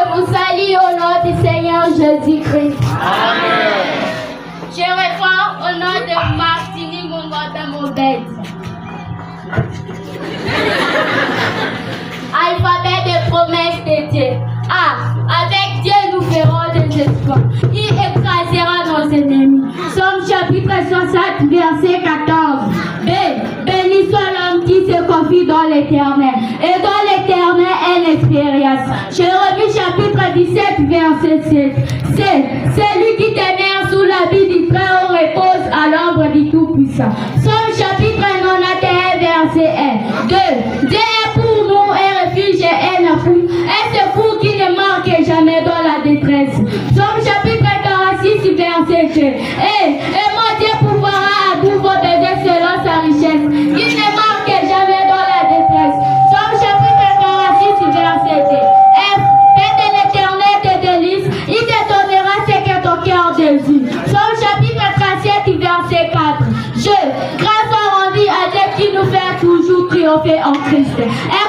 Je vous salue au nom du Seigneur Jésus-Christ. Amen. Je réponds au nom de Martini Mongoda Mobed. Alphabet de promesses de Dieu. A. Avec Dieu nous ferons des exploits. Il écrasera nos ennemis. Somme chapitre 60, verset 14. B. Béni soit l'homme qui se confie dans l'Éternel. Et dans l'Éternel est l'expérience. Jérémie chapitre 17, verset 7. C. Celui qui demeure sous l'habit du Très-Haut repose à l'ombre du Tout-Puissant. Somme chapitre 91, verset 1. 2. Dieu est pour nous un refuge et un appui. Un secours qui ne manque jamais dans la détresse. Somme chapitre 46, verset 2. Et mon Dieu pourvoira à tous vos besoins selon sa richesse. Il ne manque jamais dans la détresse. Somme chapitre 46, verset 2. F. Fais de l'Éternel tes délices. Il te donnera ce que ton cœur désire. Somme chapitre 37, verset 4. Grâce soit rendue à Dieu qui nous fait toujours triompher en Christ. 1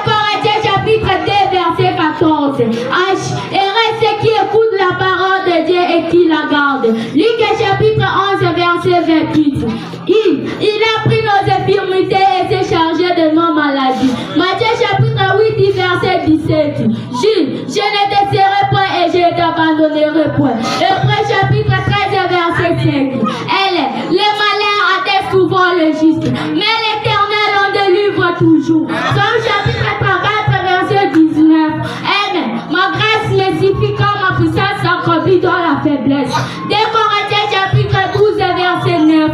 Corinthiens chapitre 2, verset 14. H. Et reste ceux qui écoutent la parole de Dieu et qui la gardent. Luc chapitre 11, verset 28. Il a pris nos infirmités et s'est chargé de nos maladies. Matthieu chapitre 8, verset 17. Je ne te laisserai point et je ne t'abandonnerai point. Hébreux chapitre 13, verset 5. Les malheurs attestent souvent le juste, mais l'Éternel en délivre toujours. Somme chapitre 34, verset 19. Ma grâce me suffit quand ma puissance s'accomplit dans la faiblesse. 2 Corinthiens chapitre 12, verset 9.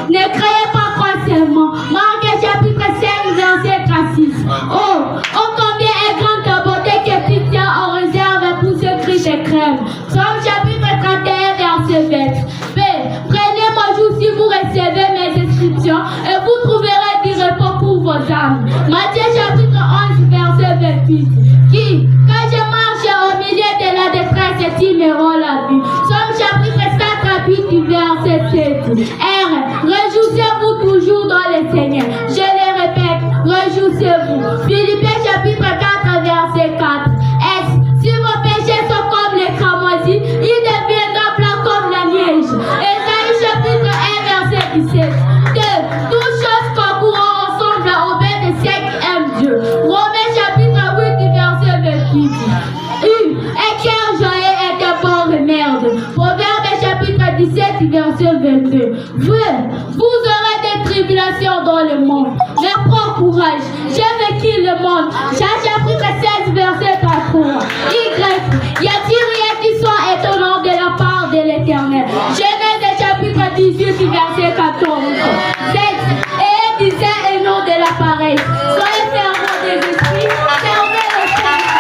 Ne créez pas croisement. Marc chapitre 5, verset 36. Oh, combien est grande ta beauté que tu tiens en réserve pour ce cri de crème. Somme chapitre 31, verset 20. Prenez mon jour si vous recevez mes inscriptions et vous trouverez du repos pour vos âmes. Matthieu chapitre 11, verset 28. Quand je marche au milieu de la détresse, tu me rends la vie. Somme chapitre 138, verset 7. R. Réjouissez-vous toujours dans le Seigneur. Je le répète, réjouissez-vous. Philippiens chapitre 4, verset 4. S. Si vos péchés sont comme les cramoisis, ils deviendront blancs comme la neige. Ésaïe chapitre 1, verset 17. 2. Toutes choses concourant ensemble au bien de ceux qui aiment Dieu. Romains chapitre 8, verset 28. Un cœur joyeux est un bon remède. Proverbe chapitre 17, verset 22. Vous aurez des tribulations dans le monde, mais prends courage, j'ai vaincu le monde. Jean chapitre 16, verset 33. Y. Y a-t-il rien qui soit étonnant de la part de l'Éternel? Genèse chapitre 18, verset 14. 7. Et disait un nom de l'appareil. Soyez fervents des esprits, servez le Seigneur.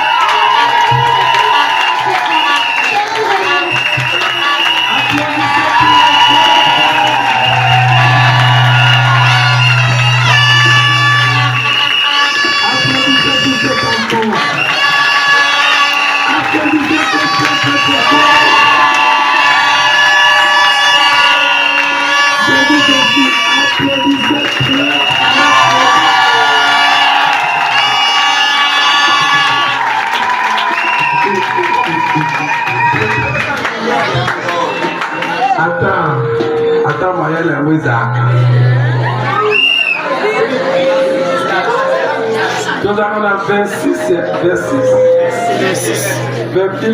Attends, moyen la Mouizak. Nous avons la 26, verset 6. Verset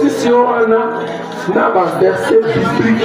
si on a verset biblique.